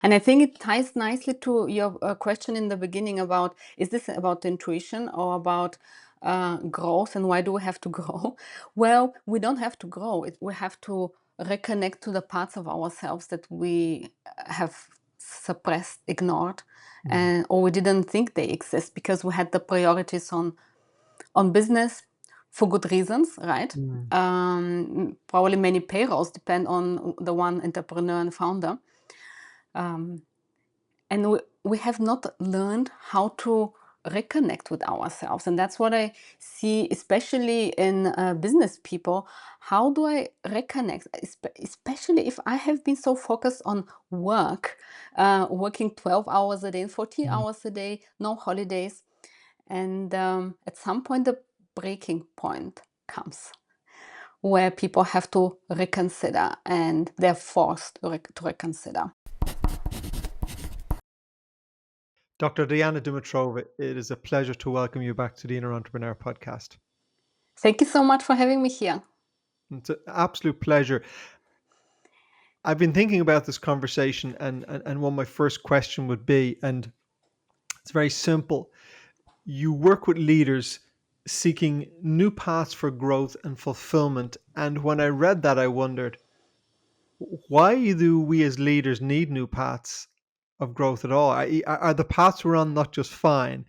And I think it ties nicely to your question in the beginning about, is this about intuition or about growth, and why do we have to grow? Well, we don't have to grow. We have to reconnect to the parts of ourselves that we have suppressed, ignored, Mm. or we didn't think they exist because we had the priorities on business for good reasons, right? Mm. Probably many payrolls depend on the one entrepreneur and founder. Um, and we have not learned how to reconnect with ourselves. And that's what I see, especially in business people. How do I reconnect? Especially if I have been so focused on work, working 12 hours a day, 14 Mm. hours a day, no holidays. And at some point, the breaking point comes where people have to reconsider, and they're forced to reconsider. Dr. Diana Dimitrova, it is a pleasure to welcome you back to the Inner Entrepreneur podcast. Thank you so much for having me here. It's an absolute pleasure. I've been thinking about this conversation, and what my first question would be, and it's very simple. You work with leaders seeking new paths for growth and fulfillment. And when I read that, I wondered, why do we as leaders need new paths of growth at all? Are the paths we're on not just fine?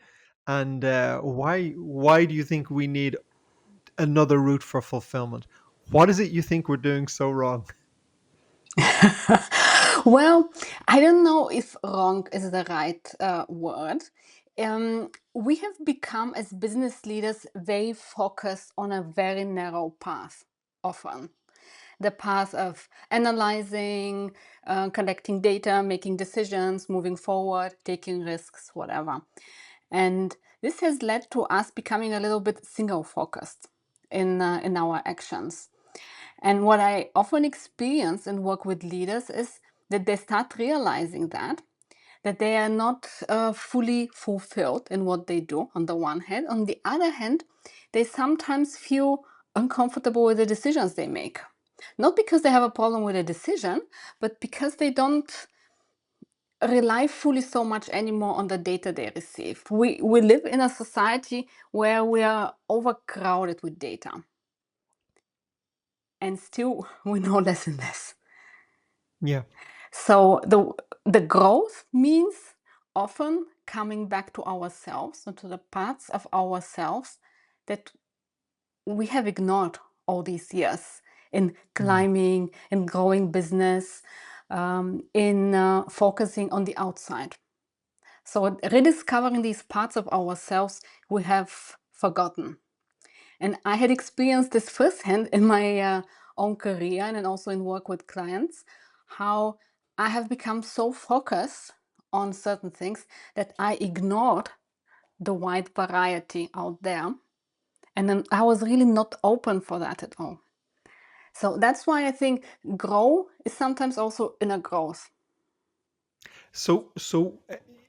And why do you think we need another route for fulfillment? What is it you think we're doing so wrong? Well, I don't know if wrong is the right word. We have become, as business leaders, very focused on a very narrow path, often. The path of analyzing, collecting data, making decisions, moving forward, taking risks, whatever. And this has led to us becoming a little bit single focused in our actions. And what I often experience and work with leaders is that they start realizing that they are not fully fulfilled in what they do on the one hand. On the other hand, they sometimes feel uncomfortable with the decisions they make. Not because they have a problem with a decision, but because they don't rely fully so much anymore on the data they receive. We live in a society where we are overcrowded with data, and still we know less and less. Yeah. So the growth means often coming back to ourselves and to the parts of ourselves that we have ignored all these years in Mm. climbing, in growing business, in focusing on the outside. So rediscovering these parts of ourselves we have forgotten. And I had experienced this firsthand in my own career and also in work with clients, how I have become so focused on certain things that I ignored the wide variety out there. And then I was really not open for that at all. So that's why I think grow is sometimes also inner growth. So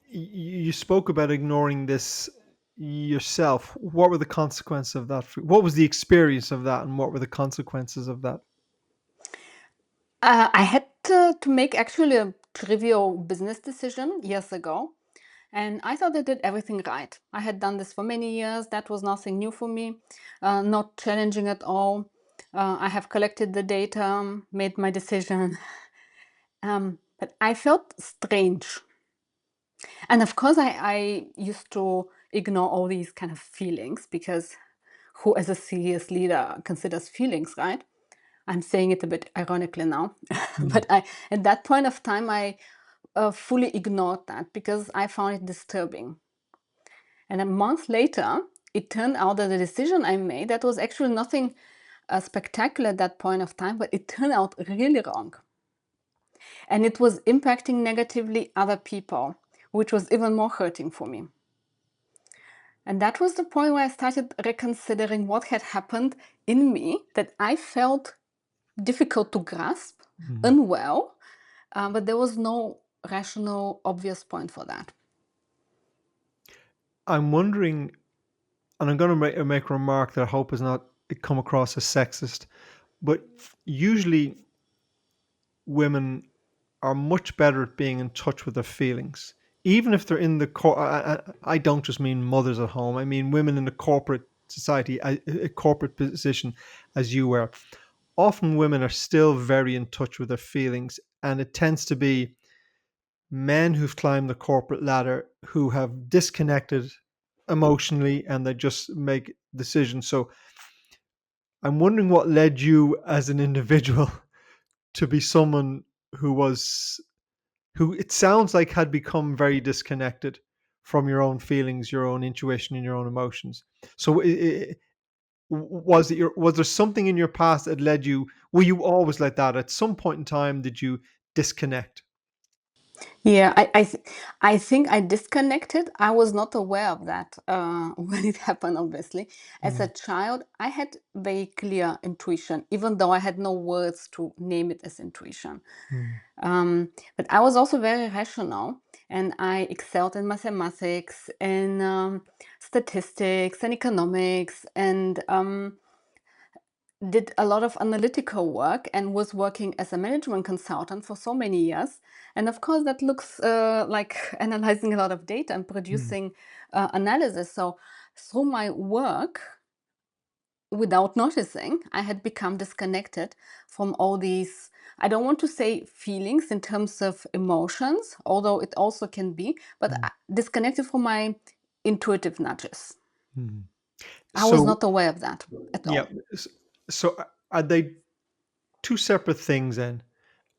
you spoke about ignoring this yourself. What were the consequences of that? What was the experience of that, and what were the consequences of that? I had to make actually a trivial business decision years ago. And I thought I did everything right. I had done this for many years. That was nothing new for me, not challenging at all. I have collected the data, made my decision. But I felt strange. And of course, I used to ignore all these kind of feelings because who, as a serious leader, considers feelings, right? I'm saying it a bit ironically now. Mm. But at that point of time, I fully ignored that because I found it disturbing. And a month later, it turned out that the decision I made, that was actually nothing spectacular at that point of time, but it turned out really wrong. And it was impacting negatively other people, which was even more hurting for me. And that was the point where I started reconsidering what had happened in me that I felt difficult to grasp, Mm. unwell, but there was no rational, obvious point for that. I'm wondering, and I'm going to make a remark that I hope is not come across as sexist, but usually women are much better at being in touch with their feelings, even if they're in the I don't just mean mothers at home. I mean women in a corporate society, a corporate position, as you were. Often women are still very in touch with their feelings, and it tends to be men who've climbed the corporate ladder who have disconnected emotionally and they just make decisions. So I'm wondering what led you as an individual to be someone who was who it sounds like had become very disconnected from your own feelings, your own intuition, and your own emotions. So was there something in your past that led you? Were you always like that? At some point in time, did you disconnect? Yeah, I think I disconnected. I was not aware of that when it happened, obviously. As a Mm, child, I had very clear intuition, even though I had no words to name it as intuition. mm, But I was also very rational, and I excelled in mathematics and statistics and economics, and did a lot of analytical work and was working as a management consultant for so many years. And of course, that looks like analyzing a lot of data and mm, producing analysis. So through my work, without noticing, I had become disconnected from all these. I don't want to say feelings in terms of emotions, although it also can be, but mm, disconnected from my intuitive nudges. mm. I was So not aware of that at yeah, all. so are they two separate things then?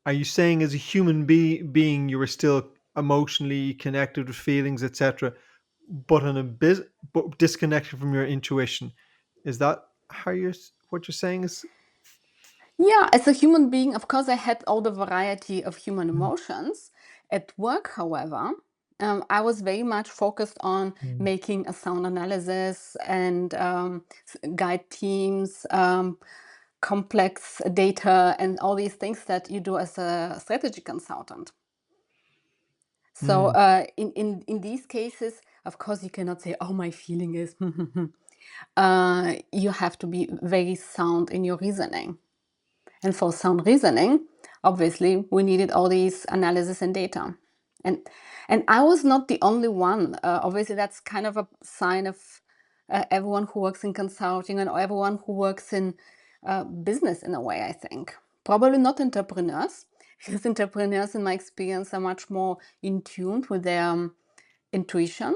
Are you saying as a human being you were still emotionally connected with feelings, etc., but on a but disconnected from your intuition? Is that how what you're saying is? Yeah, as a human being, of course, I had all the variety of human Mm, emotions. At work, however, I was very much focused on mm, making a sound analysis and guide teams, complex data, and all these things that you do as a strategy consultant. So, mm, in these cases, of course, you cannot say, "Oh, my feeling is." You have to be very sound in your reasoning. And for sound reasoning, obviously, we needed all these analysis and data. And and I was not the only one. Obviously, that's kind of a sign of everyone who works in consulting and everyone who works in business in a way, I think. Probably not entrepreneurs, because entrepreneurs, in my experience, are much more in tune with their intuition.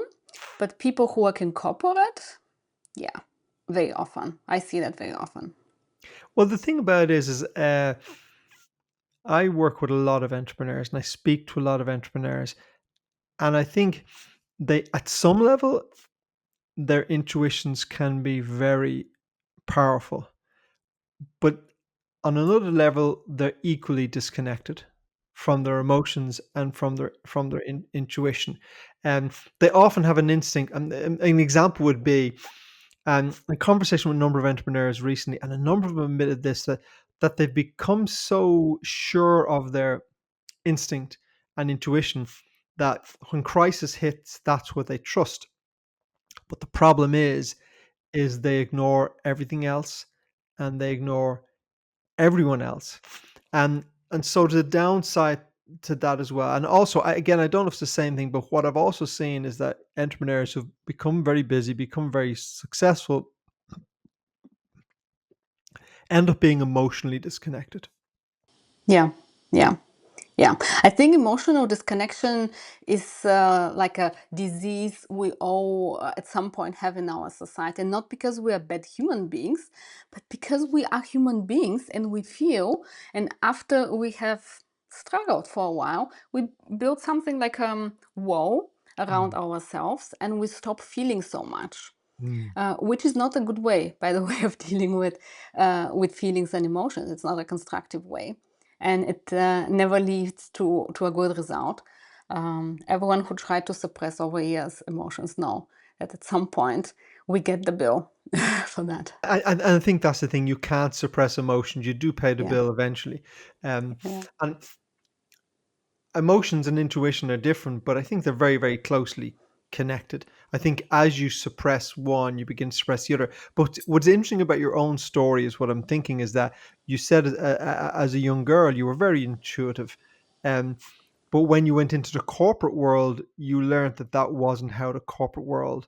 But people who work in corporate, yeah, very often. I see that very often. well, the thing about it is I work with a lot of entrepreneurs and I speak to a lot of entrepreneurs, and I think they, at some level, their intuitions can be very powerful, but on another level, they're equally disconnected from their emotions and from their intuition, and they often have an instinct. And an example would be, a conversation with a number of entrepreneurs recently, and a number of them admitted this that they've become so sure of their instinct and intuition that when crisis hits, that's what they trust. But the problem is they ignore everything else and they ignore everyone else. And so the downside to that as well. And also, again, I don't know if it's the same thing, but what I've also seen is that entrepreneurs who've become very busy, become very successful, end up being emotionally disconnected. Yeah, yeah. Yeah, I think emotional disconnection is like a disease we all at some point have in our society, not because we are bad human beings, but because we are human beings and we feel. And after we have struggled for a while, we build something like a wall around Mm, ourselves and we stop feeling so much. mm. Which is not a good way, by the way, of dealing with feelings and emotions. It's not a constructive way, and it never leads to a good result. Everyone who tried to suppress over years emotions know that at some point we get the bill for that. And I think that's the thing. You can't suppress emotions. You do pay the Yeah, bill eventually. Um, yeah, and emotions and intuition are different, but I think they're very, very closely connected. I think as you suppress one, you begin to suppress the other. But what's interesting about your own story is what I'm thinking is that you said as a young girl you were very intuitive, Um, but when you went into the corporate world, you learned that that wasn't how the corporate world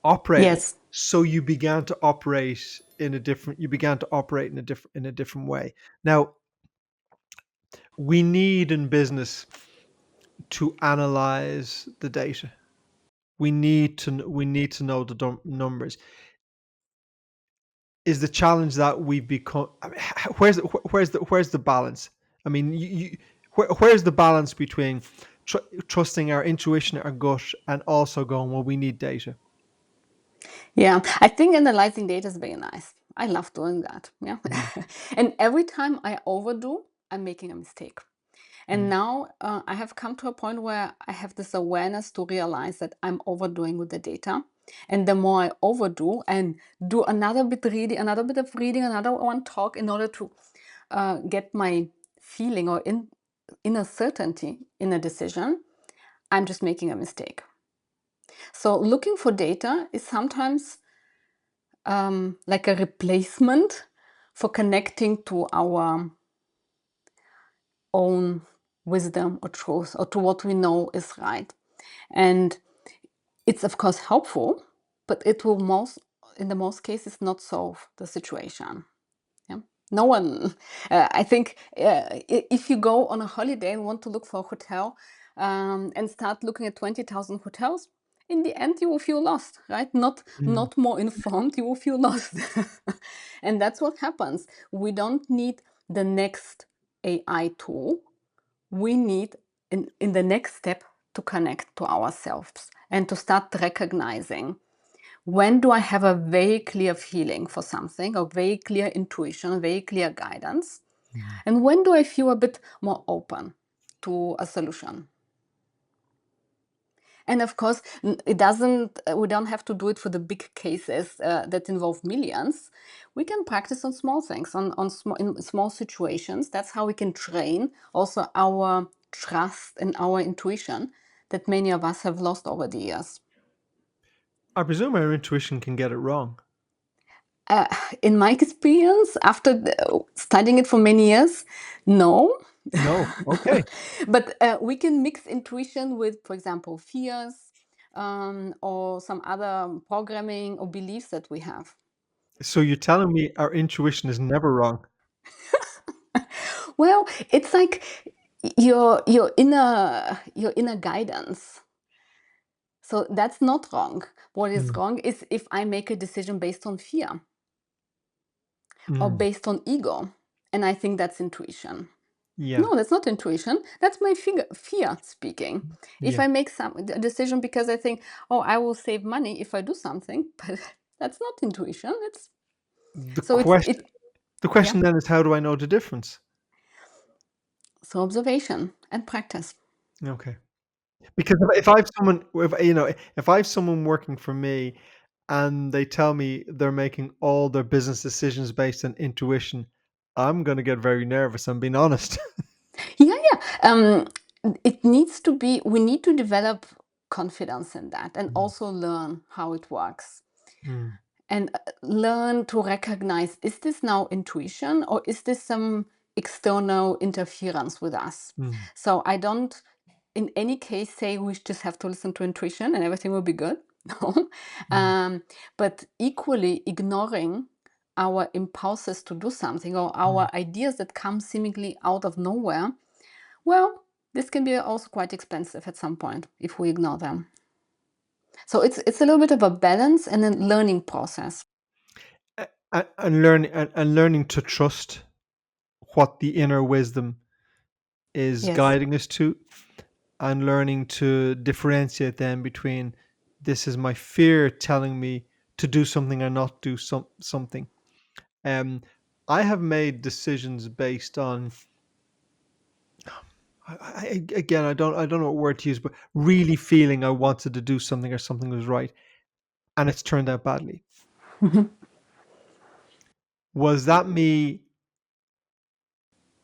operated. Yes. So you began to operate in a different. You began to operate in a different way. Now we need in business to analyze the data. We need to know the numbers. Is the challenge that we've become? I mean, where's the balance? I mean, where's the balance between trusting our intuition, our gut, and also going, well, we need data. Yeah, I think analyzing data is very nice. I love doing that. Yeah. Mm, And every time I overdo, I'm making a mistake. And mm, now I have come to a point where I have this awareness to realize that I'm overdoing with the data. And the more I overdo and do another bit reading, another bit of reading, another one talk in order to get my feeling or inner certainty in a decision, I'm just making a mistake. So looking for data is sometimes like a replacement for connecting to our own wisdom or truth or to what we know is right. And it's of course helpful, but it will in the most cases, not solve the situation. Yeah. No one, I think, if you go on a holiday and want to look for a hotel and start looking at 20,000 hotels, in the end you will feel lost, right? mm, Not more informed, you will feel lost. And that's what happens. We don't need the next AI tool. We need, in the next step, to connect to ourselves and to start recognizing, when do I have a very clear feeling for something, a very clear intuition, a very clear guidance? mm. And when do I feel a bit more open to a solution? And of course, it doesn't, we don't have to do it for the big cases that involve millions. We can practice on small things, in small situations. That's how we can train also our trust and our intuition that many of us have lost over the years. I presume our intuition can get it wrong. Uh, in my experience, after studying it for many years, no. No. Okay. But we can mix intuition with, for example, fears or some other programming or beliefs that we have. So you're telling me our intuition is never wrong? Well, it's like your inner guidance. So that's not wrong. What is Mm, wrong is if I make a decision based on fear or mm. based on ego, and I think that's intuition. Yeah. No, that's not intuition. That's my fear speaking. If Yeah. I make a decision because I think, oh, I will save money if I do something, but that's not intuition. It's The so it's question it the yeah. question then is, how do I know the difference? So observation and practice. Okay. Because if I've someone if I've someone working for me and they tell me they're making all their business decisions based on intuition, I'm gonna get very nervous, I'm being honest. Yeah, yeah. It needs to be. We need to develop confidence in that, and Mm, also learn how it works. mm, And learn to recognize, is this now intuition or is this some external interference with us? mm, So I don't in any case say we just have to listen to intuition and everything will be good. No. mm, But equally ignoring our impulses to do something or mm. our ideas that come seemingly out of nowhere, well, this can be also quite expensive at some point if we ignore them. So it's a little bit of a balance and a learning process. And learning to trust what the inner wisdom is Yes. guiding us to, and learning to differentiate then between, this is my fear telling me to do something or not do something. Um, I have made decisions based on, again, I don't know what word to use, but really feeling I wanted to do something or something was right, and it's turned out badly. Was that me?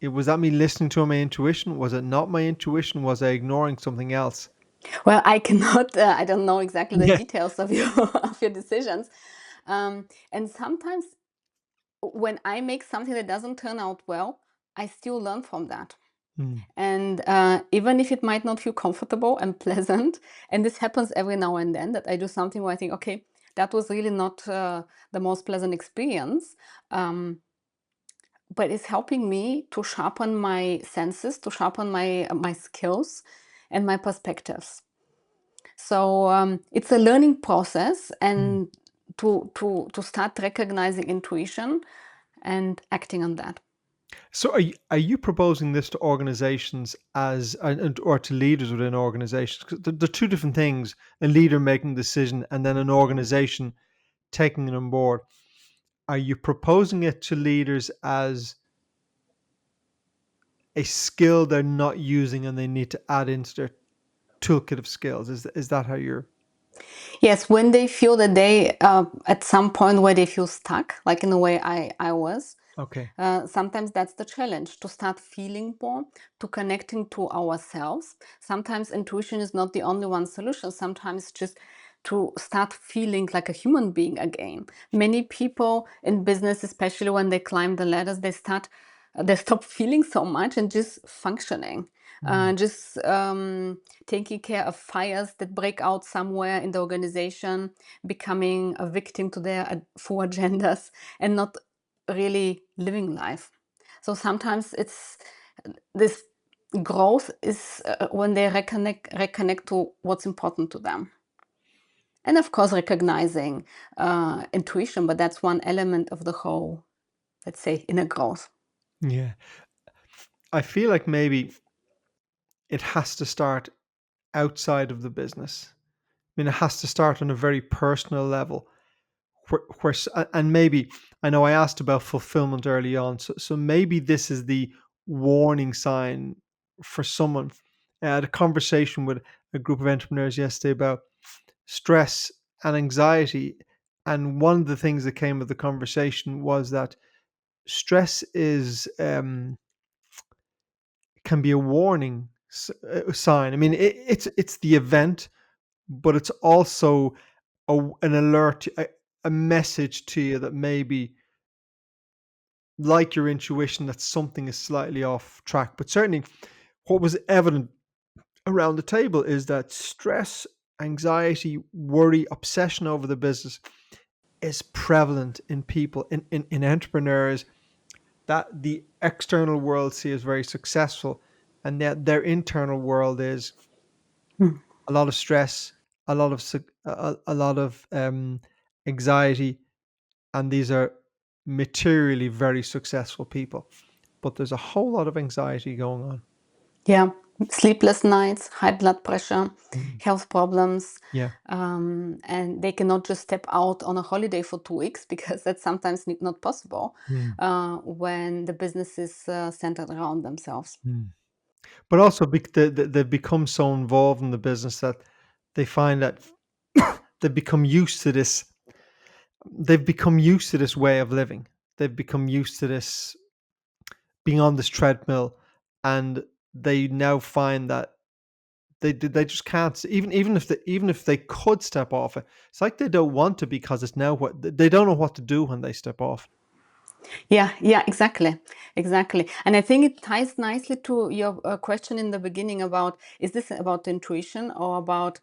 Was that me listening to my intuition? Was it not my intuition? Was I ignoring something else? Well, I cannot, I don't know exactly the Yeah. details of your of your decisions. And sometimes when I make something that doesn't turn out well, I still learn from that. Mm. And even if it might not feel comfortable and pleasant, and this happens every now and then, that I do something where I think, okay, that was really not the most pleasant experience, um, but it's helping me to sharpen my senses, to sharpen my skills and my perspectives. So it's a learning process, Mm. and to start recognizing intuition and acting on that. So are you proposing this to organizations as or to leaders within organizations? 'Cause they're two different things: a leader making a decision and then an organization taking it on board. Are you proposing it to leaders as a skill they're not using and they need to add into their toolkit of skills? Is that how you're? Yes, when they feel that they at some point where they feel stuck, like in the way I was, Okay. sometimes that's the challenge, to start feeling more, to connecting to ourselves. Sometimes intuition is not the only one solution. Sometimes just to start feeling like a human being again. Many people in business, especially when they climb the ladders, they stop feeling so much and just functioning, Mm. just taking care of fires that break out somewhere in the organization, becoming a victim to their full agendas, and not really living life. So sometimes it's this growth is when they reconnect to what's important to them. And of course, recognizing intuition, but that's one element of the whole, let's say, inner growth. Yeah. I feel like maybe it has to start outside of the business. I mean, it has to start on a very personal level and maybe I know I asked about fulfillment early on, so maybe this is the warning sign for someone. I had a conversation with a group of entrepreneurs yesterday about stress and anxiety, and one of the things that came of the conversation was that stress is can be a warning sign. I mean, it's the event, but it's also an alert, a message to you that maybe, like your intuition, that something is slightly off track. But certainly, what was evident around the table is that stress, anxiety, worry, obsession over the business is prevalent in people, in entrepreneurs that the external world see as very successful, and that their internal world is Mm. a lot of stress, a lot of a lot of anxiety, and these are materially very successful people, but there's a whole lot of anxiety going on. Yeah, sleepless nights, high blood pressure, Mm. health problems, Yeah. and they cannot just step out on a holiday for 2 weeks because that's sometimes not possible Mm. when the business is centered around themselves. Mm. But also they've become so involved in the business that they find that they've become used to this. They've become used to this way of living. They've become used to this being on this treadmill, and they now find that they just can't. Even if they could step off it, it's like they don't want to, because it's now what they don't know what to do when they step off. Yeah, yeah, exactly, exactly. And I think it ties nicely to your question in the beginning about, is this about intuition or about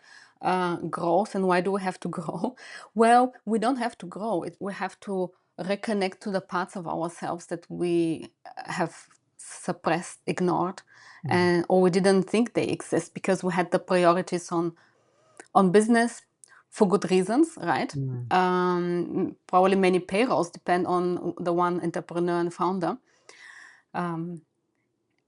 growth, and why do we have to grow? Well, we don't have to grow. We have to reconnect to the parts of ourselves that we have suppressed, ignored, Mm. and or we didn't think they exist because we had the priorities on business for good reasons, right? Mm. Probably many payrolls depend on the one entrepreneur and founder. Um,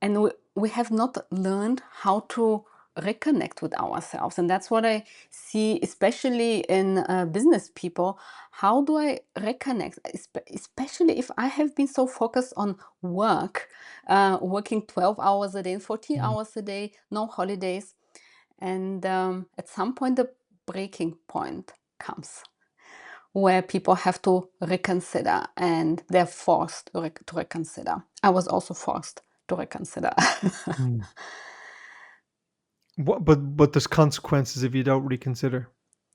and we have not learned how to reconnect with ourselves. And that's what I see, especially in business people. How do I reconnect? Especially if I have been so focused on work, working 12 hours a day, 14 Mm. hours a day, no holidays. And at some point, the breaking point comes where people have to reconsider, and they're forced to reconsider. I was also forced to reconsider. Mm. What, but there's consequences if you don't reconsider.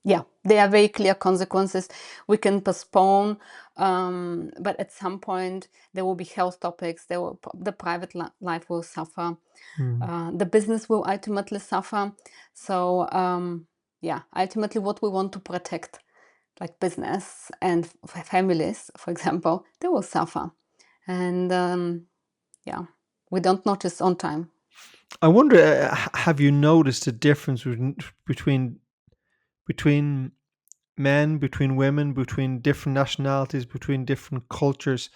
Yeah, there are very clear consequences. We can postpone, but at some point there will be health topics. The private life will suffer. Mm. The business will ultimately suffer. So yeah, ultimately, what we want to protect, like business and families, for example, they will suffer. And yeah, we don't notice on time. I wonder, have you noticed a difference between between men, between women, between different nationalities, between different cultures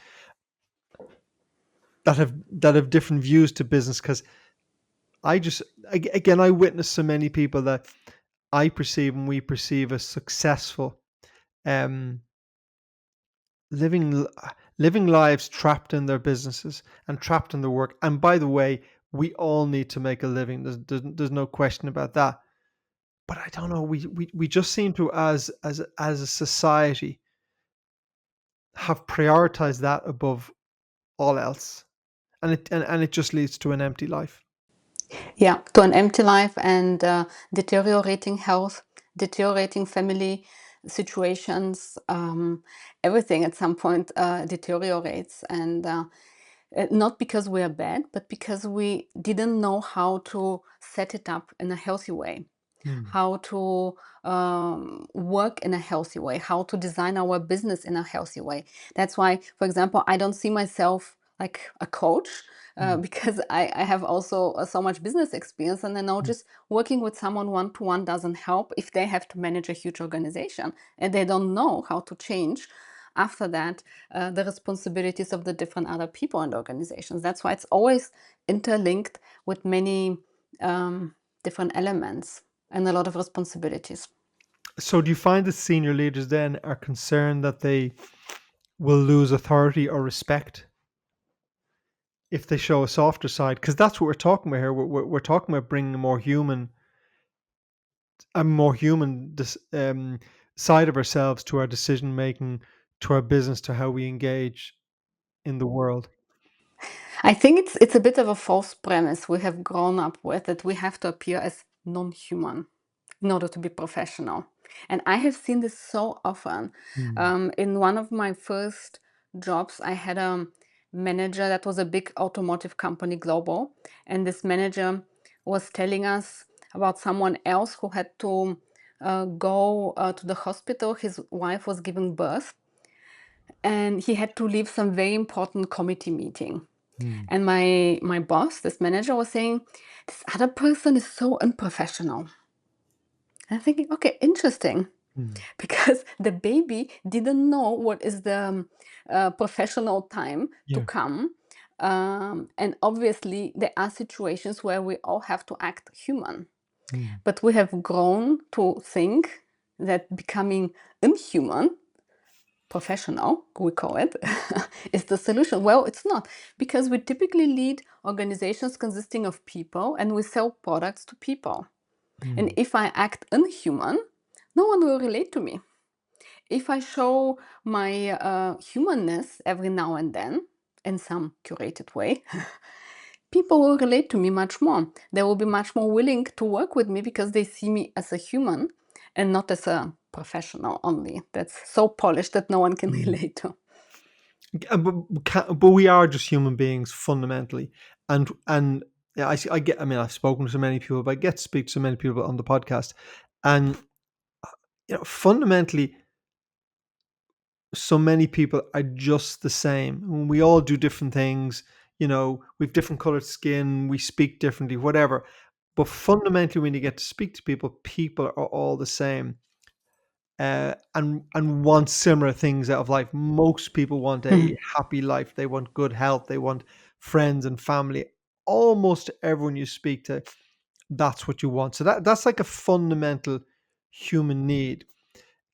that have different views to business? Because I just again I witness so many people that I perceive and we perceive as successful, um, living living lives trapped in their businesses and trapped in their work. And by the way, we all need to make a living. There's no question about that. But I don't know. We just seem to, as a society, have prioritized that above all else, and it just leads to an empty life. Yeah, to an empty life and deteriorating health, deteriorating family situations. Everything at some point deteriorates, and not because we are bad, but because we didn't know how to set it up in a healthy way, Hmm. how to work in a healthy way, how to design our business in a healthy way. That's why, for example, I don't see myself like a coach Hmm. because I have also so much business experience, and I know Hmm. just working with someone one to one doesn't help if they have to manage a huge organization and they don't know how to change after that the responsibilities of the different other people in the organizations. That's why it's always interlinked with many different elements and a lot of responsibilities. So, do you find that senior leaders then are concerned that they will lose authority or respect if they show a softer side? Because that's what we're talking about here. We're talking about bringing a more human side of ourselves to our decision making, to our business, to how we engage in the world. I think it's a bit of a false premise we have grown up with that we have to appear as non-human in order to be professional. And I have seen this so often. Mm. In one of my first jobs, I had a manager that was a big automotive company, global, and this manager was telling us about someone else who had to go to the hospital. His wife was giving birth, and he had to leave some very important committee meeting. Mm. And my boss, this manager, was saying, "This other person is so unprofessional." And I'm thinking, okay, interesting, Mm. because the baby didn't know what is the professional time to Yeah. come. And obviously, there are situations where we all have to act human. Mm. But we have grown to think that becoming inhuman, professional, we call it, is the solution. Well, it's not, because we typically lead organizations consisting of people and we sell products to people. And Mm. if I act inhuman, no one will relate to me. If I show my humanness every now and then in some curated way, people will relate to me much more. They will be much more willing to work with me because they see me as a human and not as a professional only. That's so polished that no one can Mm. relate to. But we are just human beings fundamentally, and yeah, I get. I mean, I've spoken to so many people, but I get to speak to so many people on the podcast, and fundamentally, so many people are just the same. And we all do different things. We've different colored skin, we speak differently, whatever. But fundamentally, when you get to speak to people, people are all the same, and want similar things out of life. Most people want a happy life. They want good health. They want friends and family. Almost everyone you speak to, that's what you want. So that's like a fundamental human need.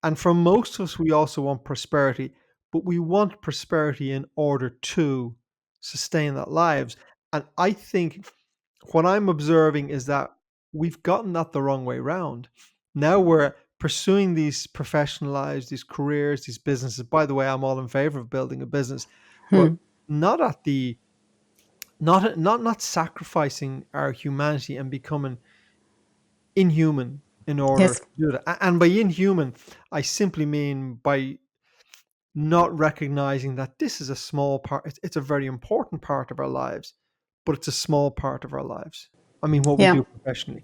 And for most of us, we also want prosperity, but we want prosperity in order to sustain that lives. And I think what I'm observing is that we've gotten that the wrong way round. Now we're pursuing these professional lives, these careers, these businesses. By the way, I'm all in favor of building a business, but Hmm. not at the not sacrificing our humanity and becoming inhuman in order Yes. to do that. And by inhuman, I simply mean by not recognizing that this is a small part. It's a very important part of our lives, but it's a small part of our lives. I mean, what we Yeah. do professionally.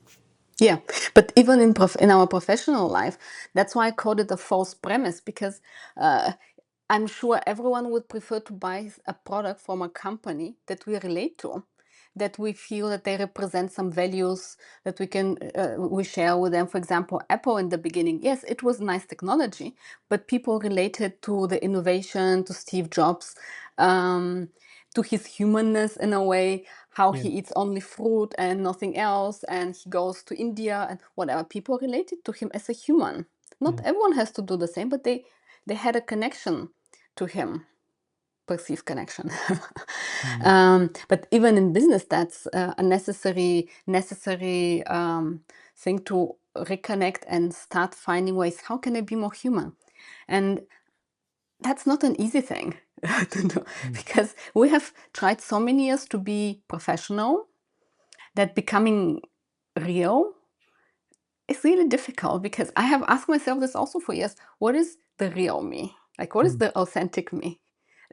Yeah, but even in our professional life, that's why I called it a false premise, because uh, I'm sure everyone would prefer to buy a product from a company that we relate to, that we feel that they represent some values that we share with them. For example, Apple in the beginning, yes, it was nice technology, but people related to the innovation, to Steve Jobs, um, to his humanness in a way, how Yeah. he eats only fruit and nothing else, and he goes to India and whatever. People related to him as a human. Not Mm, everyone has to do the same, but they had a connection to him, perceived connection. mm, But even in business, that's a necessary thing to reconnect and start finding ways. How can I be more human? And that's not an easy thing to do, mm, because we have tried so many years to be professional that becoming real is really difficult, because I have asked myself this also for years. What is the real me? Like, what is mm, the authentic me?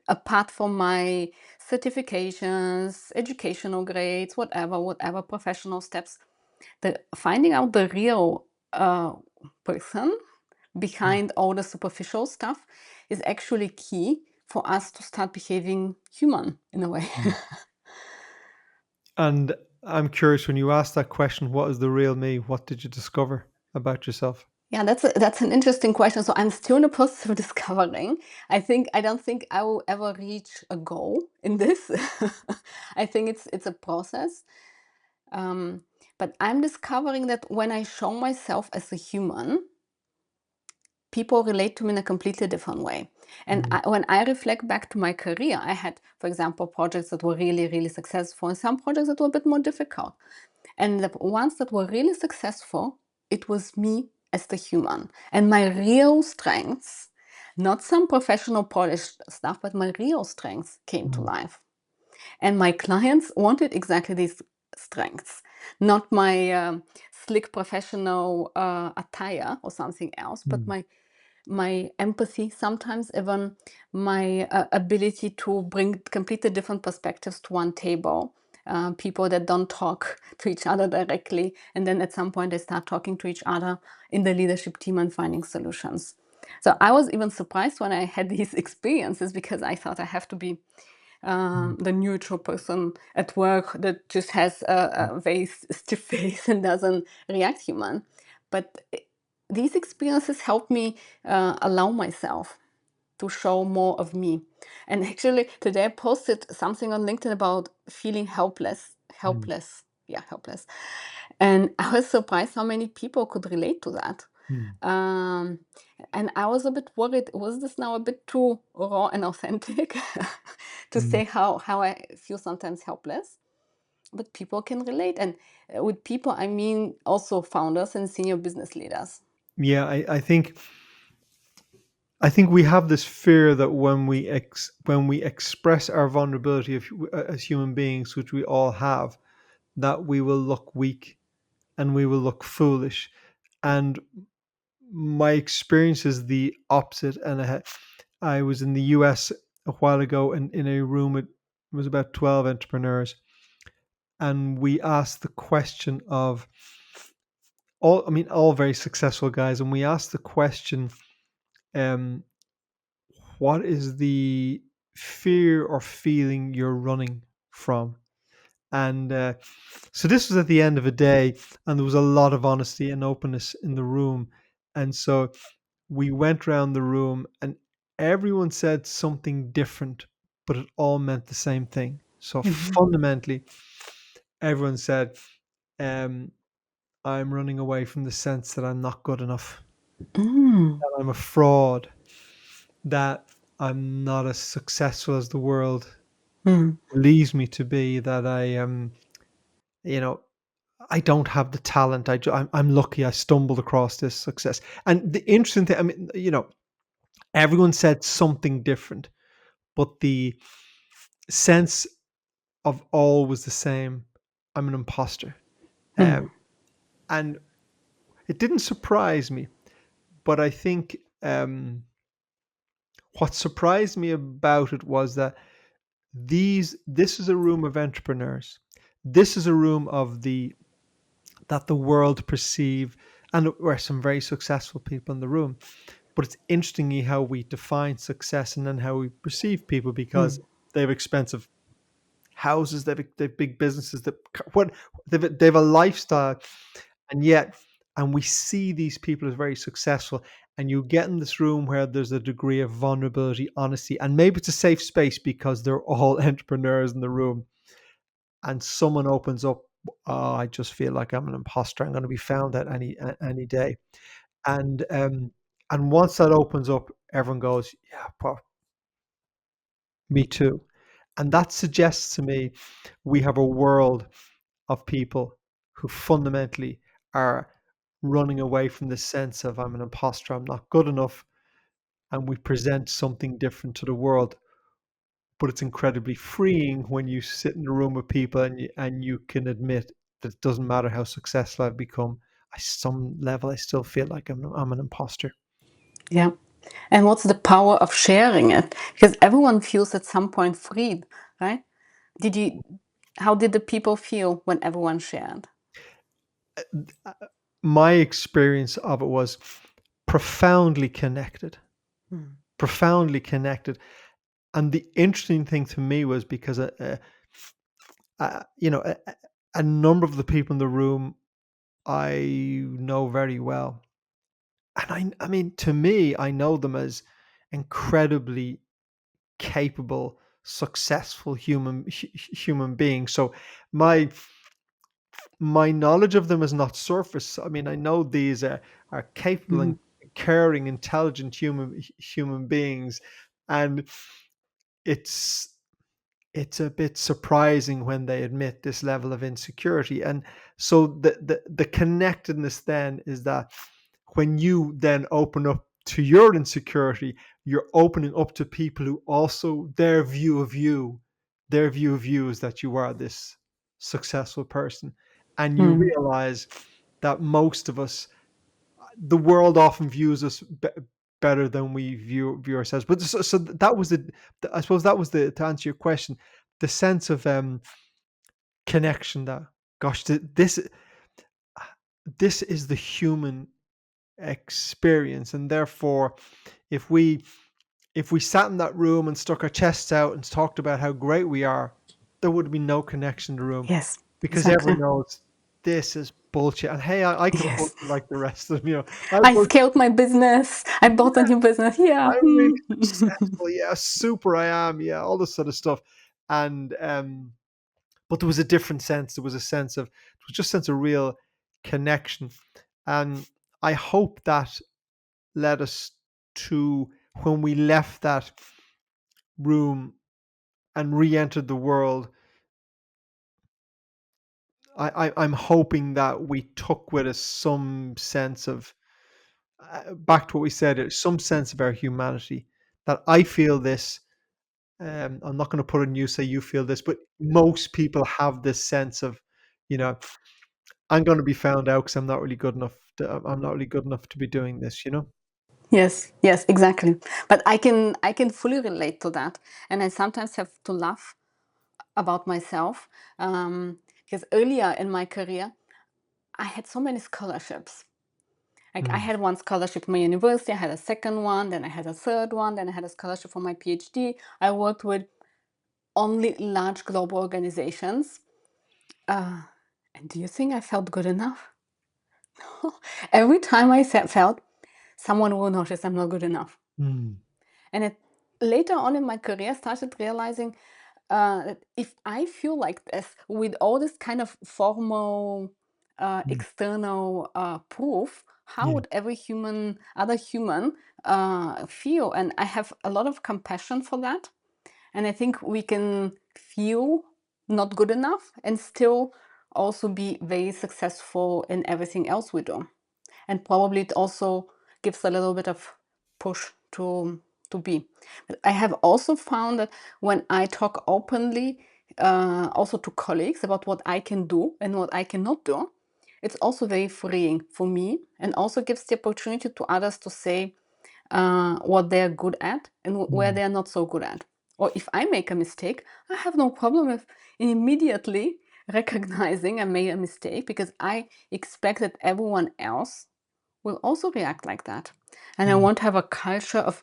Apart from my certifications, educational grades, whatever professional steps, the finding out the real person mm, behind all the superficial stuff is actually key for us to start behaving human in a way. mm. And I'm curious, when you asked that question, what is the real me? What did you discover about yourself? Yeah, that's an interesting question. So I'm still in the process of discovering. I don't think I will ever reach a goal in this. I think it's a process. Um, but I'm discovering that when I show myself as a human, people relate to me in a completely different way. And Mm, when I reflect back to my career, I had, for example, projects that were really, really successful, and some projects that were a bit more difficult. And the ones that were really successful, it was me as the human. And my real strengths, not some professional polished stuff, but my real strengths came to mm, life. And my clients wanted exactly these strengths, not my slick professional attire or something else, but mm, my empathy, sometimes even my ability to bring completely different perspectives to one table. People that don't talk to each other directly, and then at some point they start talking to each other in the leadership team and finding solutions. So I was even surprised when I had these experiences, because I thought I have to be mm, the neutral person at work that just has a very stiff face and doesn't react human. But these experiences helped me allow myself to show more of me. And actually, today I posted something on LinkedIn about feeling helpless. mm, Yeah, helpless. And I was surprised how many people could relate to that. mm, Um, and I was a bit worried, was this now a bit too raw and authentic to mm. say how I feel sometimes helpless? But people can relate. And with people, I mean also founders and senior business leaders. Yeah, I think we have this fear that when we express our vulnerability as human beings, which we all have, that we will look weak and we will look foolish. And my experience is the opposite. And I was in the US a while ago, and in a room, it was about 12 entrepreneurs, and we asked the question of all very successful guys, and we asked the question, um, what is the fear or feeling you're running from? And so this was at the end of a day, and there was a lot of honesty and openness in the room. And so we went around the room, and everyone said something different, but it all meant the same thing. So Mhm. fundamentally, everyone said, um, I'm running away from the sense that I'm not good enough, Mm, that I'm a fraud, that I'm not as successful as the world mm, believes me to be, that I am, you know, I don't have the talent. I'm lucky I stumbled across this success. And the interesting thing, everyone said something different, but the sense of all was the same. I'm an imposter. mm, Um, and It didn't surprise me, but I think what surprised me about it was that this is a room of entrepreneurs. This is a room of the that the world perceive, and there were some very successful people in the room. But it's interestingly how we define success and then how we perceive people, because Mm. they have expensive houses, they've big businesses, that what they've a lifestyle, and yet, and we see these people as very successful, and you get in this room where there's a degree of vulnerability, honesty, and maybe it's a safe space because they're all entrepreneurs in the room, and someone opens up, oh, I just feel like I'm an imposter, I'm going to be found at any day, and once that opens up, everyone goes, yeah, me too. And that suggests to me we have a world of people who fundamentally are running away from this sense of I'm an imposter, I'm not good enough, and we present something different to the world. But it's incredibly freeing when you sit in a room with people and you can admit that it doesn't matter how successful I've become. At some level, I still feel like I'm an imposter. Yeah. And what's the power of sharing it? Because everyone feels at some point freed, right? Did you, how did the people feel when everyone shared? My experience of it was profoundly connected, Mm. profoundly connected. And the interesting thing to me was because, you know, a number of the people in the room I know very well. And I mean, to me, I know them as incredibly capable, successful human beings. So my my knowledge of them is not surface. I mean, I know these are capable and Mm. caring, intelligent human beings, and it's it's a bit surprising when they admit this level of insecurity. And so the connectedness then is that when you then open up to your insecurity, you're opening up to people who also their view of you is that you are this successful person. And you Mm. realize that most of us, the world often views us better than we view ourselves. But so that was I suppose that was the to answer your question, the sense of connection. That gosh, this is the human experience, and therefore, if we if we sat in that room and stuck our chests out and talked about how great we are, there would be no connection in the room, Yes, because exactly. everyone knows this is bullshit. And hey, I can Yes. bullshit like the rest of them. I I bullshit. scaled my business. I bought a new business. Yeah. I'm really Hmm. successful. Yeah, super I am. Yeah, all this sort of stuff. And but there was a different sense. There was a sense of it was just a sense of real connection. And I hope that led us to when we left that room and re-entered the world. I'm hoping that we took with us some sense of back to what we said, some sense of our humanity. That I feel this. I'm not going to put it in you, say you feel this, but most people have this sense of, you know, I'm going to be found out because I'm not really good enough. I'm not really good enough to be doing this. Yes, yes, exactly. But I can fully relate to that, and I sometimes have to laugh about myself because earlier in my career I had so many scholarships. Like I Mm, had one scholarship from my university, I had a second one, then I had a third one, then I had a scholarship for my PhD. I worked with only large global organizations. Uh, and do you think I felt good enough? Every time I felt someone will notice I'm not good enough. mm, And later on in my career, I started realizing that if I feel like this with all this kind of formal, mm, external proof, how yeah. would every other human, feel? And I have a lot of compassion for that. And I think we can feel not good enough and still also be very successful in everything else we do. And probably it also gives a little bit of push to be. But I have also found that when I talk openly, also to colleagues about what I can do and what I cannot do, It's also very freeing for me and also gives the opportunity to others to say what they're good at and where Mm, they're not so good at. Or if I make a mistake, I have no problem with immediately recognizing I made a mistake because I expect that everyone else will also react like that. And I mm, want to have a culture of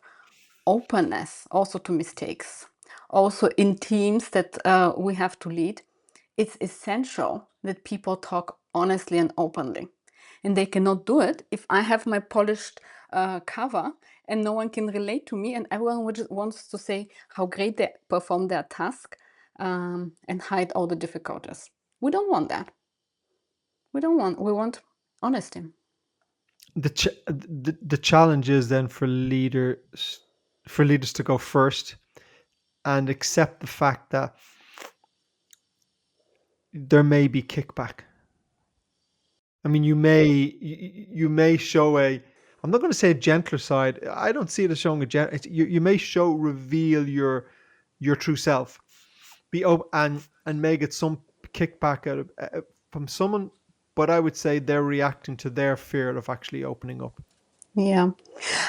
openness also to mistakes. Also, in teams that we have to lead, it's essential that people talk honestly and openly. And they cannot do it if I have my polished cover and no one can relate to me, and everyone wants to say how great they perform their task and hide all the difficulties. We don't want that. We want honesty. the challenge is then for leaders to go first and accept the fact that there may be kickback. I mean, you may show a, I'm not going to say a gentler side. I don't see it as showing a you may reveal your true self, and may get some kickback out of from someone, but I would say they're reacting to their fear of actually opening up. Yeah.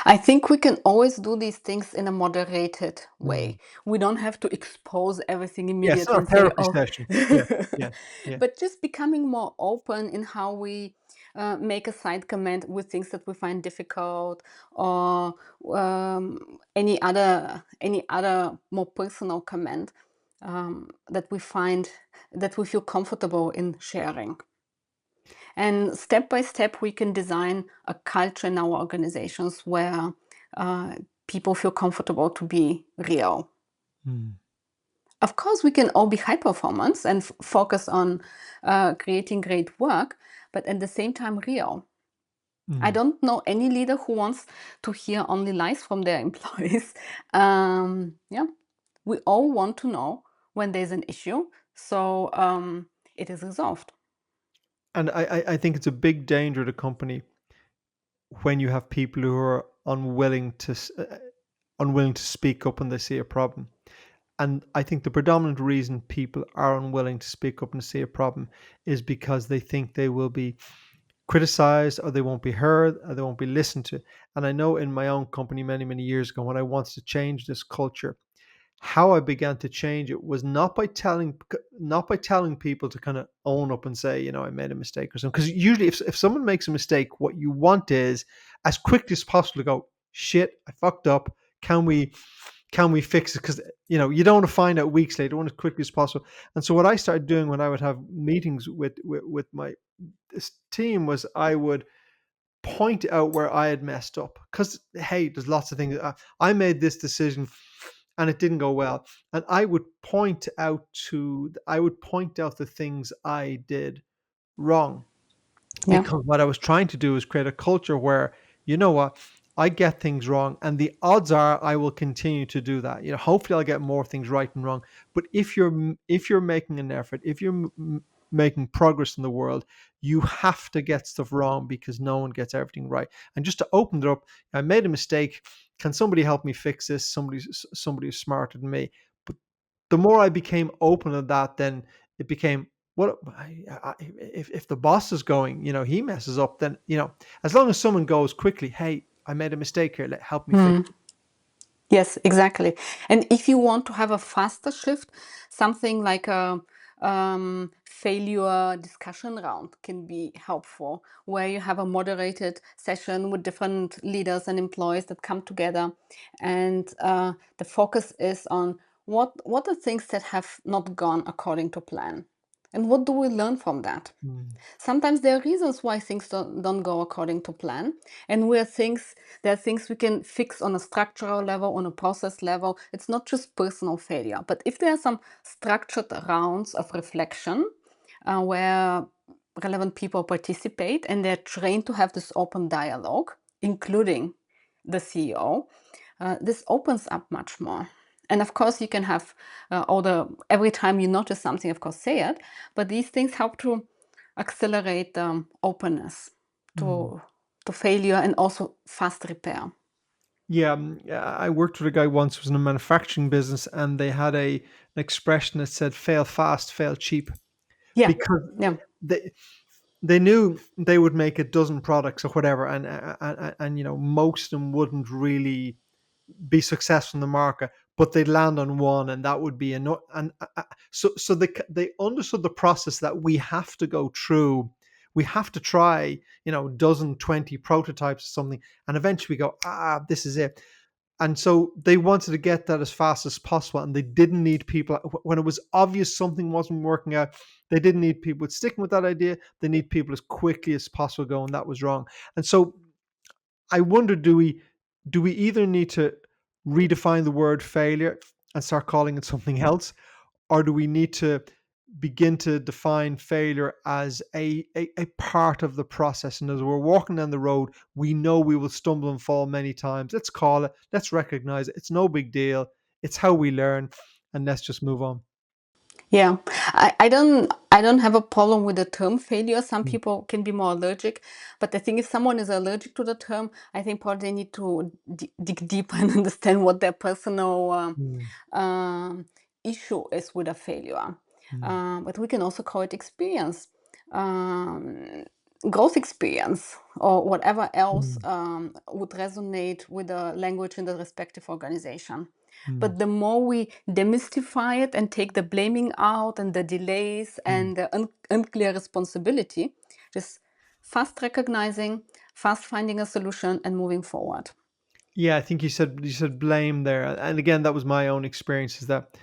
I think we can always do these things in a moderated Mm. way. We don't have to expose everything Yeah, it's immediately not a and say, therapy oh, session. Yeah, yeah, yeah. but just becoming more open in how we make a side comment with things that we find difficult or any other more personal comment that we find that we feel comfortable in sharing. And step by step, we can design a culture in our organizations where uh, people feel comfortable to be real. Mm, Of course, we can all be high performance and focus on creating great work, but at the same time, real. I mm. don't know any leader who wants to hear only lies from their employees. Yeah, we all want to know when there's an issue, so it is resolved. And I think it's a big danger to company when you have people who are unwilling to speak up when they see a problem. And I think the predominant reason people are unwilling to speak up and see a problem is because they think they will be criticized, or they won't be heard, or they won't be listened to. And I know in my own company many, many years ago, when I wanted to change this culture, how I began to change it was not by telling people to kind of own up and say, I made a mistake or something. Because usually, if someone makes a mistake, what you want is as quickly as possible to go, shit, I fucked up. Can we fix it? Because you don't want to find out weeks later. You want as quickly as possible. And so what I started doing when I would have meetings with my this team was I would point out where I had messed up. Because hey, there's lots of things. I made this decision and it didn't go well, and I would point out the things I did wrong, Yeah. because what I was trying to do is create a culture where, you know what, I get things wrong, and the odds are I will continue to do that. Hopefully I'll get more things right than wrong. But if you're making an effort, if you're making progress in the world, you have to get stuff wrong, because no one gets everything right. And just to open it up, I made a mistake. Can somebody help me fix this? Somebody who's smarter than me. But the more I became open to that, then it became, what if the boss is going, he messes up, then, as long as someone goes quickly, hey, I made a mistake here, help me fix Hmm. it. Yes, exactly. And if you want to have a faster shift, something like a failure discussion round can be helpful, where you have a moderated session with different leaders and employees that come together, and the focus is on what are things that have not gone according to plan, and what do we learn from that. Mm, Sometimes there are reasons why things don't go according to plan, and there are things we can fix on a structural level, on a process level. It's not just personal failure, but if there are some structured rounds of reflection where relevant people participate and they're trained to have this open dialogue, including the CEO, this opens up much more. And of course, you can have every time you notice something, of course, say it. But these things help to accelerate openness mm. to failure and also fast repair. Yeah, I worked with a guy once who was in a manufacturing business, and they had an expression that said, fail fast, fail cheap. Yeah, Because yeah, they they knew they would make a dozen products or whatever, and most of them wouldn't really be successful in the market, but they'd land on one, and that would be enough. And so they understood the process that we have to go through. We have to try, dozen, 20 prototypes or something, and eventually we go, this is it. And so they wanted to get that as fast as possible, and they didn't need people when it was obvious something wasn't working out. They didn't need people sticking with that idea. They need people as quickly as possible going, that was wrong. And so I wonder, do we either need to redefine the word failure and start calling it something else, or do we need to begin to define failure as a part of the process? And as we're walking down the road, we know we will stumble and fall many times. Let's call it, let's recognize it. It's no big deal. It's how we learn, and let's just move on. Yeah, I don't have a problem with the term failure. Some Mm, people can be more allergic, but I think if someone is allergic to the term, I think probably they need to dig deeper and understand what their personal mm, issue is with a failure. mm, But we can also call it experience, um, growth experience, or whatever else mm, would resonate with the language in the respective organization. mm, But the more we demystify it and take the blaming out and the delays mm. and the unclear responsibility, just fast recognizing, fast finding a solution and moving forward. Yeah, I think you said blame there, and again, that was my own experience. Is that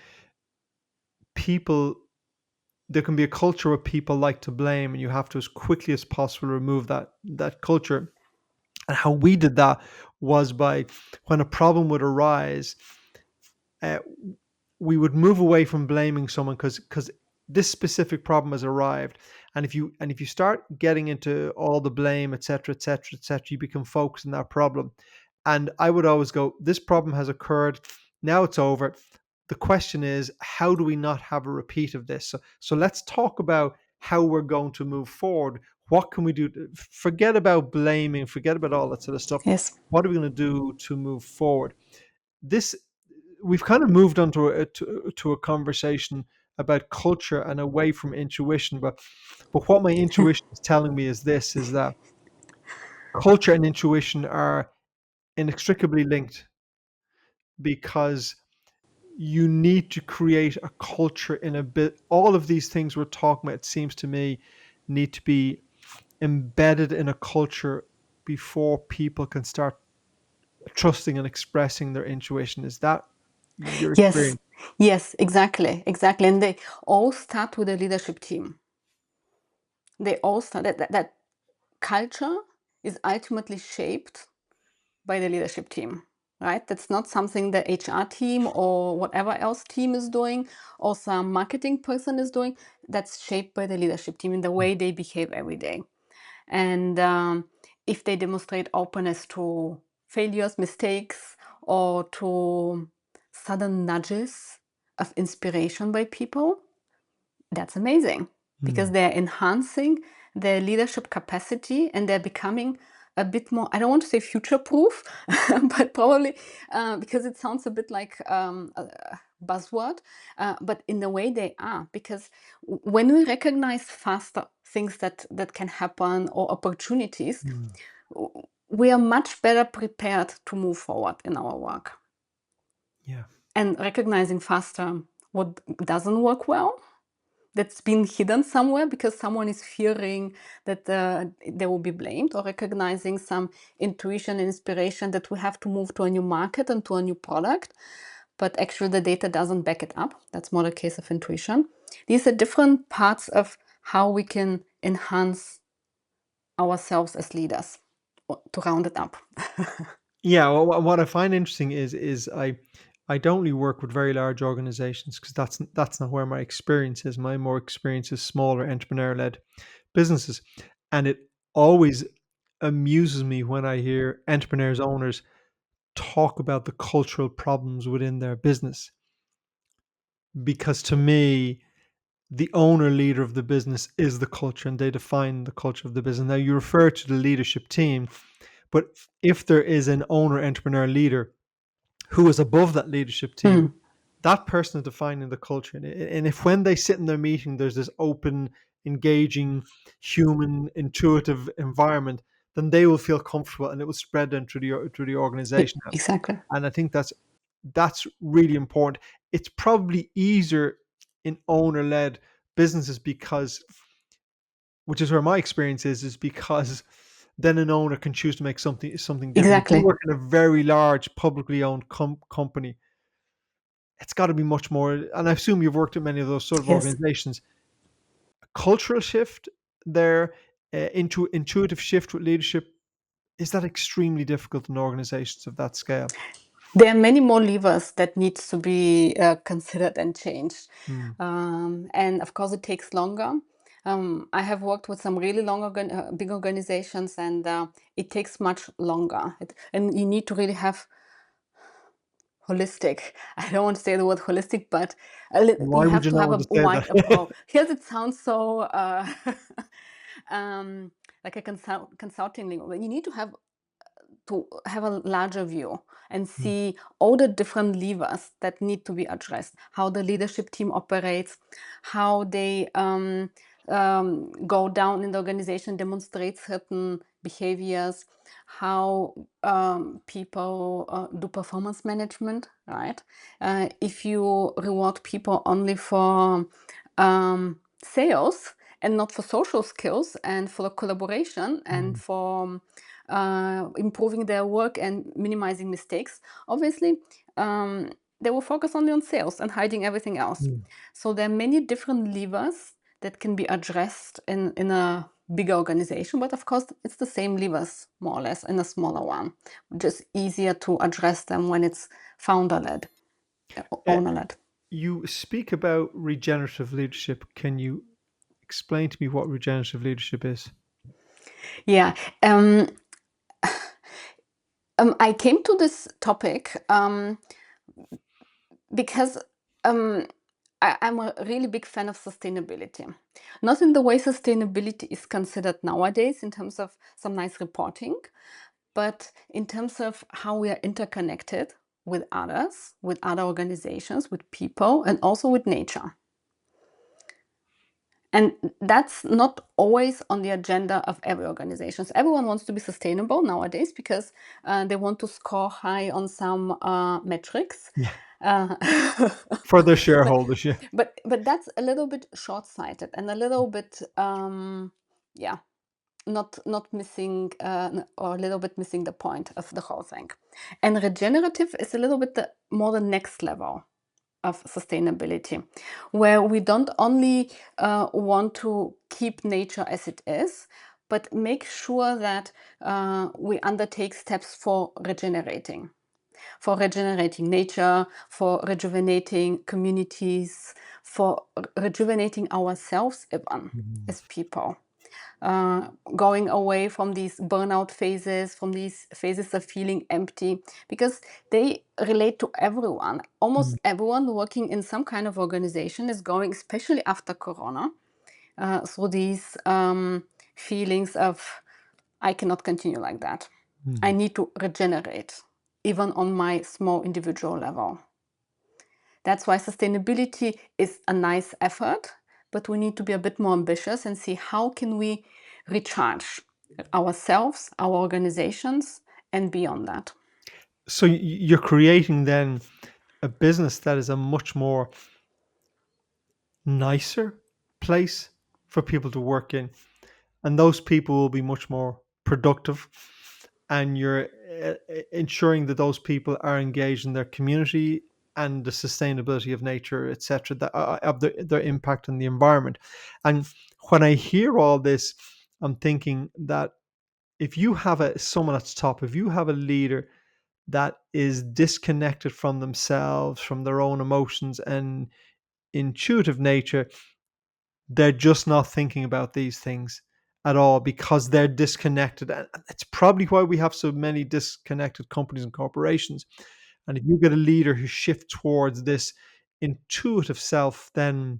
people there can be a culture where people like to blame, and you have to as quickly as possible remove that culture. And how we did that was by, when a problem would arise, uh, we would move away from blaming someone, because this specific problem has arrived, and if you start getting into all the blame, etc., etc., etc., you become focused on that problem. And I would always go, this problem has occurred, now it's over. The question is, how do we not have a repeat of this? So let's talk about how we're going to move forward. What can we do forget about blaming, forget about all that sort of stuff. Yes. What are we going to do to move forward? This We've kind of moved on to a conversation about culture and away from intuition, but what my intuition is telling me is that culture and intuition are inextricably linked, because you need to create a culture in a bit. All of these things we're talking about, it seems to me, need to be embedded in a culture before people can start trusting and expressing their intuition. Is that your Yes. experience? Yes, exactly. Exactly. And they all start with a leadership team. They all start that culture is ultimately shaped by the leadership team, right? That's not something the HR team or whatever else team is doing or some marketing person is doing. That's shaped by the leadership team in the way they behave every day. And if they demonstrate openness to failures, mistakes, or to sudden nudges of inspiration by people, that's amazing because Mm, they're enhancing their leadership capacity and they're becoming a bit more, I don't want to say future proof, but probably because it sounds a bit like a buzzword, but in the way they are. Because when we recognize faster things that can happen or opportunities, mm, we are much better prepared to move forward in our work. yeah. And recognizing faster what doesn't work well, that's been hidden somewhere because someone is fearing that they will be blamed, or recognizing some intuition and inspiration that we have to move to a new market and to a new product, but actually the data doesn't back it up. That's more a case of intuition. These are different parts of how we can enhance ourselves as leaders, to round it up. Yeah, well, what I find interesting is I don't really work with very large organizations, because that's not where my experience is. My more experience is smaller entrepreneur led businesses, and it always amuses me when I hear entrepreneurs, owners talk about the cultural problems within their business, because to me, the owner leader of the business is the culture, and they define the culture of the business. Now, you refer to the leadership team, but if there is an owner entrepreneur leader who is above that leadership team, Hmm. that person is defining the culture. And if when they sit in their meeting, there's this open engaging, human, intuitive environment, then they will feel comfortable and it will spread then through the organization. Exactly. And I think that's really important. It's probably easier in owner-led businesses because, which is where my experience is because then an owner can choose to make something different. If you Exactly. work in a very large publicly owned company, it's got to be much more. And I assume you've worked at many of those sort of Yes. organizations. Cultural shift there, into intuitive shift with leadership, is that extremely difficult in organizations of that scale? There are many more levers that needs to be considered and changed. Mm. And of course, it takes longer. I have worked with some really big organizations, and it takes much longer. And you need to really have holistic. I don't want to say the word holistic, but Why you would have you to not have want a to say wide that? approach. Here's it sounds so um, like a consulting lingo. But you need to have a larger view and Mm, see all the different levers that need to be addressed, how the leadership team operates, how they go down in the organization, demonstrate certain behaviors, how people do performance management, right? If you reward people only for sales and not for social skills and for collaboration and mm, for improving their work and minimizing mistakes, obviously they will focus only on sales and hiding everything else. mm. So there are many different levers that can be addressed in a bigger organization, but of course it's the same levers more or less in a smaller one. Just easier to address them when it's founder-led, Uh, owner-led. you speak about regenerative leadership. Can you explain to me what regenerative leadership is? Yeah. I came to this topic because I'm a really big fan of sustainability. Not in the way sustainability is considered nowadays in terms of some nice reporting, but in terms of how we are interconnected with others, with other organizations, with people, and also with nature. And that's not always on the agenda of every organization. Everyone wants to be sustainable nowadays because they want to score high on some metrics. Yeah. Uh, For the but shareholders, yeah. but that's a little bit short-sighted and a little bit yeah, not missing or a little bit missing the point of the whole thing. And regenerative is a little bit more the next level of sustainability, where we don't only want to keep nature as it is, but make sure that we undertake steps for regenerating nature, for rejuvenating communities, for rejuvenating ourselves even Mm, as people. Going away from these burnout phases, from these phases of feeling empty, because they relate to everyone. mm, Almost everyone working in some kind of organization is going, especially after Corona, through these feelings of, I cannot continue like that. I mm. need to regenerate, even on my small individual level. That's why sustainability is a nice effort, but we need to be a bit more ambitious and see how can we recharge ourselves, our organizations, and beyond that. So you're creating then a business that is a much more nicer place for people to work in, and those people will be much more productive, and you're ensuring that those people are engaged in their community and the sustainability of nature, etc., that of their impact on the environment. And when I hear all this, I'm thinking that if you have someone at the top, if you have a leader that is disconnected from themselves, from their own emotions and intuitive nature, they're just not thinking about these things at all because they're disconnected. And it's probably why we have so many disconnected companies and corporations. And if you get a leader who shifts towards this intuitive self, then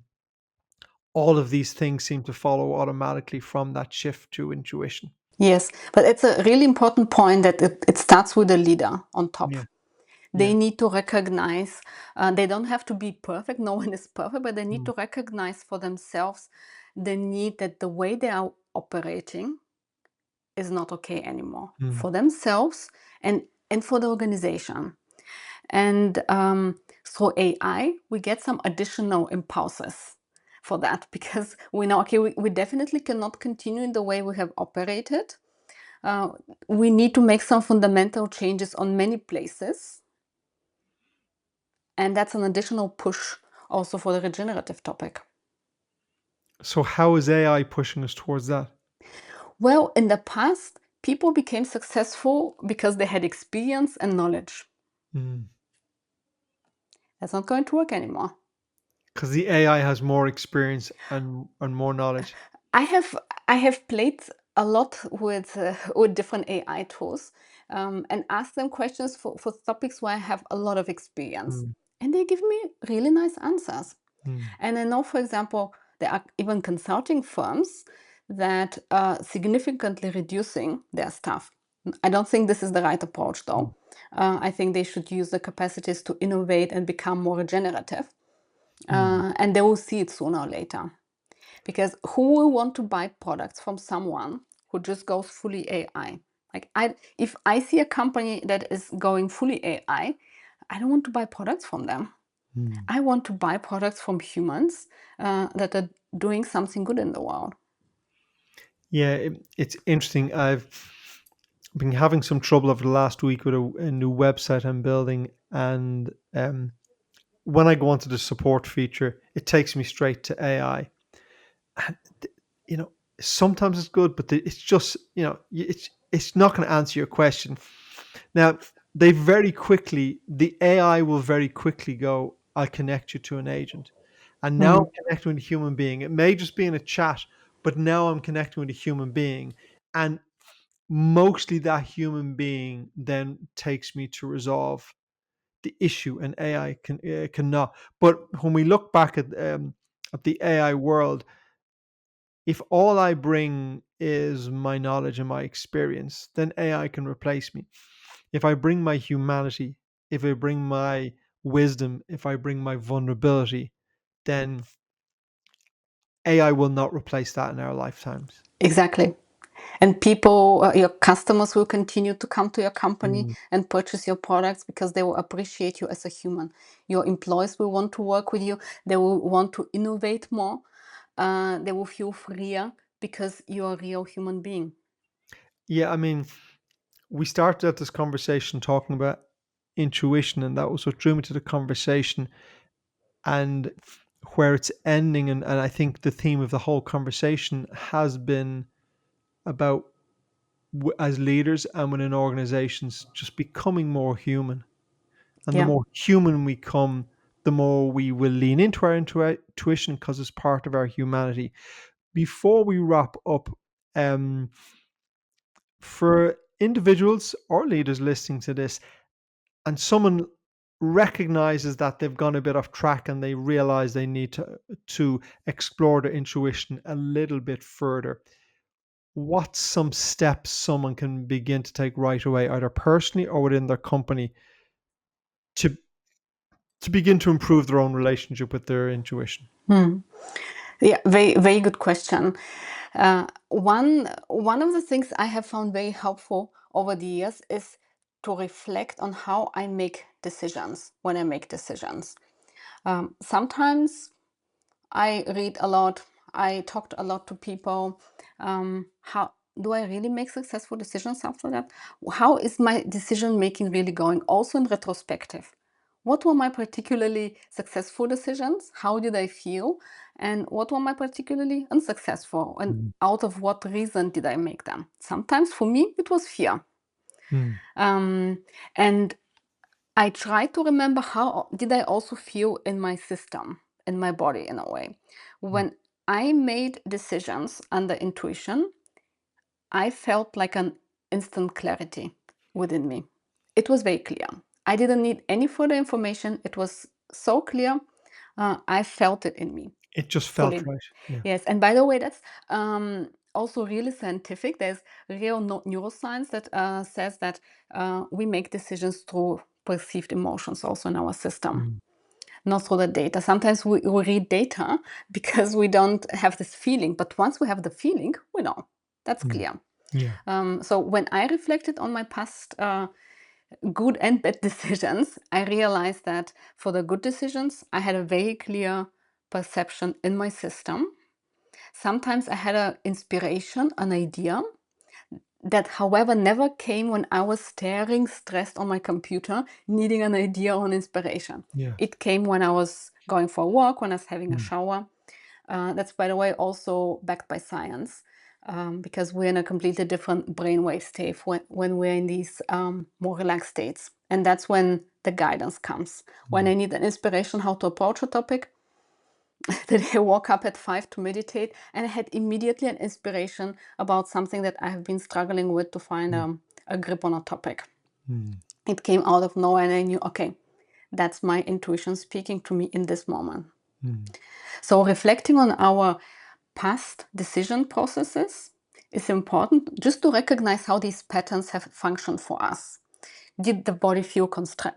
all of these things seem to follow automatically from that shift to intuition. Yes, but it's a really important point that it starts with the leader on top. Yeah. They Yeah. need to recognize, they don't have to be perfect, no one is perfect, but they need Mm, to recognize for themselves the need that the way they are operating is not okay anymore Mm. for themselves and for the organization. And through AI, we get some additional impulses for that because we know, okay, we definitely cannot continue in the way we have operated. Uh, we need to make some fundamental changes on many places. And that's an additional push also for the regenerative topic. So how is AI pushing us towards that? Well, in the past, people became successful because they had experience and knowledge. Mm. That's not going to work anymore. Because the AI has more experience and more knowledge. I have I have played a lot with different AI tools and asked them questions for topics where I have a lot of experience, Mm. and they give me really nice answers. Mm. And I know, for example, there are even consulting firms that are significantly reducing their staff. I don't think this is the right approach, Mm. though. I think they should use the capacities to innovate and become more regenerative, Mm. and they will see it sooner or later. Because who will want to buy products from someone who just goes fully AI? Like if I see a company that is going fully I don't want to buy products from them. Mm. I want to buy products from humans that are doing something good in the world. Yeah, it's interesting. I've been having some trouble over the last week with a new website I'm building, and when I go onto the support feature, it takes me straight to AI. And you know, sometimes it's good, but it's just it's not going to answer your question. Now, the AI will very quickly go, I'll connect you to an agent. And now Mm. I'm connecting with a human being. It may just be in a chat, but now I'm connecting with a human being. And mostly that human being then takes me to resolve the issue, and AI cannot. But when we look back at the AI world, if all I bring is my knowledge and my experience, then AI can replace me. If I bring my humanity, if I bring my wisdom, if I bring my vulnerability, then AI will not replace that in our lifetimes. Exactly. And people, your customers will continue to come to your company Mm. and purchase your products because they will appreciate you as a human. Your employees will want to work with you. They will want to innovate more. They will feel freer because you're a real human being. Yeah, I mean, we started out this conversation talking about intuition, and that was what drew me to the conversation. And where it's ending, and I think the theme of the whole conversation has been about as leaders and within organizations just becoming more human. And the Yeah. more human we come, the more we will lean into our intuition because it's part of our humanity. Before we wrap up, um, for individuals or leaders listening to this, and someone recognizes that they've gone a bit off track and they realize they need to explore their intuition a little bit further, what's some steps someone can begin to take right away, either personally or within their company, to begin to improve their own relationship with their intuition? Hmm. Yeah, very, very good question. One of the things I have found very helpful over the years is to reflect on how I make decisions when I make decisions. Sometimes I read a lot, I talked a lot to people. How do I really make successful decisions after that? How is my decision making really going? Also in retrospective. What were my particularly successful decisions? How did I feel? And what were my particularly unsuccessful? And Mm. out of what reason did I make them? Sometimes for me, it was fear. Mm. Um, and I try to remember how did I also feel in my system, in my body in a way. Mm. When I made decisions under intuition, I felt like an instant clarity within me. It was very clear. I didn't need any further information. It was so clear. I felt it in me It just felt fully. right. Yeah. Yes, and by the way, that's also really scientific. There's real neuroscience that says that we make decisions through perceived emotions also in our system. Mm. not through the data. Sometimes we read data because we don't have this feeling, but once we have the feeling, we know. That's Mm. clear. Yeah. So when I reflected on my past good and bad decisions, I realized that for the good decisions, I had a very clear perception in my system. Sometimes I had an inspiration, an idea that, however, never came when I was staring stressed on my computer, needing an idea or an inspiration. Yeah. It came when I was going for a walk, when I was having a Mm. shower. That's, by the way, also backed by science, because we're in a completely different brainwave state when we're in these more relaxed states. And that's when the guidance comes. When I need an inspiration how to approach a topic, that I woke up at 5 to meditate, and I had immediately an inspiration about something that I have been struggling with to find Mm. a grip on a topic. Mm. It came out of nowhere, and I knew, okay, that's my intuition speaking to me in this moment. Mm. So reflecting on our past decision processes is important just to recognize how these patterns have functioned for us. Did the body feel constructed?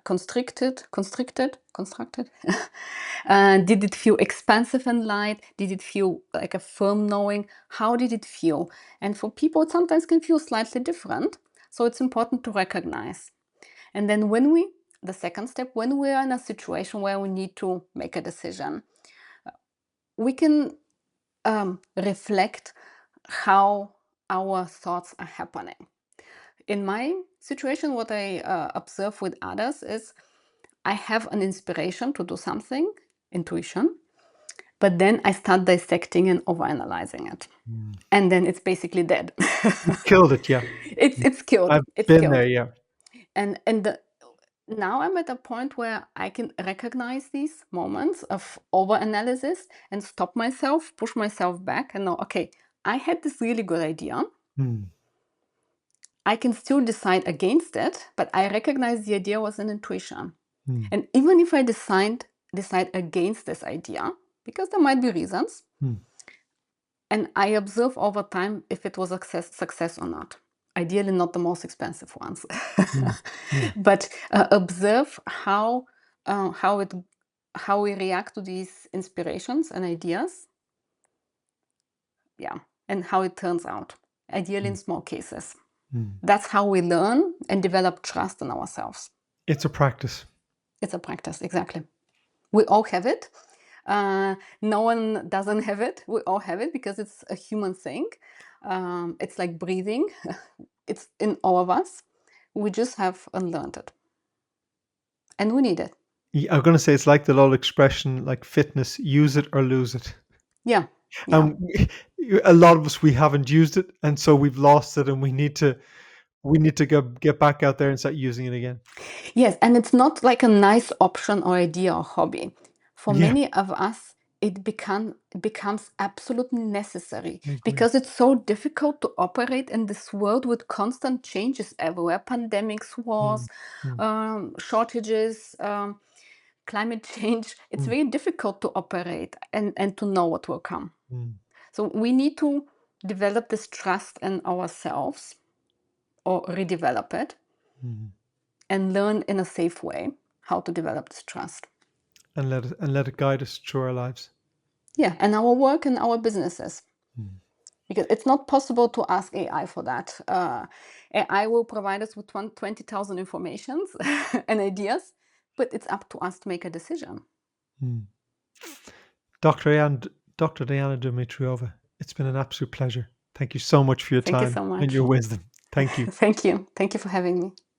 Did it feel expansive and light? Did it feel like a firm knowing? How did it feel? And for people, it sometimes can feel slightly different. So it's important to recognize. And then the second step, when we are in a situation where we need to make a decision, we can reflect how our thoughts are happening. In my situation, what I observe with others is I have an inspiration to do something, intuition, but then I start dissecting and overanalyzing it. Mm. And then it's basically dead. You killed it, yeah. It's killed. I've It's been there, killed. yeah. And now I'm at a point where I can recognize these moments of overanalysis and stop myself, push myself back, and know, okay, I had this really good idea. Mm. I can still decide against it, but I recognize the idea was an intuition. Mm. And even if I decide against this idea, because there might be reasons, Mm. and I observe over time if it was a success or not. Ideally, not the most expensive ones, Mm. Yeah. but observe uh, how it how we react to these inspirations and ideas, yeah, and how it turns out. Ideally, in Mm. small cases. Mm. That's how we learn and develop trust in ourselves. It's a practice. It's a practice, exactly. We all have it. No one doesn't have it. We all have it because it's a human thing. It's like breathing. It's in all of us. We just have unlearned it. And we need it. I'm going to say it's like the old expression, like fitness, use it or lose it. Yeah. Yeah. And a lot of us, we haven't used it, and so we've lost it, and we need to get back out there and start using it again. Yes. And it's not like a nice option or idea or hobby. For Yeah, many of us, it becomes absolutely necessary I agree. because it's so difficult to operate in this world with constant changes everywhere, pandemics, Mm. wars, Mm. shortages, climate change. It's Mm. very difficult to operate and to know what will come. Mm. So we need to develop this trust in ourselves or redevelop it Mm. and learn in a safe way how to develop this trust. And let it guide us through our lives. Yeah, and our work and our businesses. Mm. Because it's not possible to ask AI for that. AI will provide us with 20,000 informations and ideas, but it's up to us to make a decision. Mm. Dr. Diana, Dr. Diana Dimitrova, it's been an absolute pleasure. Thank you so much for your Thank you time so and much. your wisdom. Thank you. Thank you. Thank you for having me.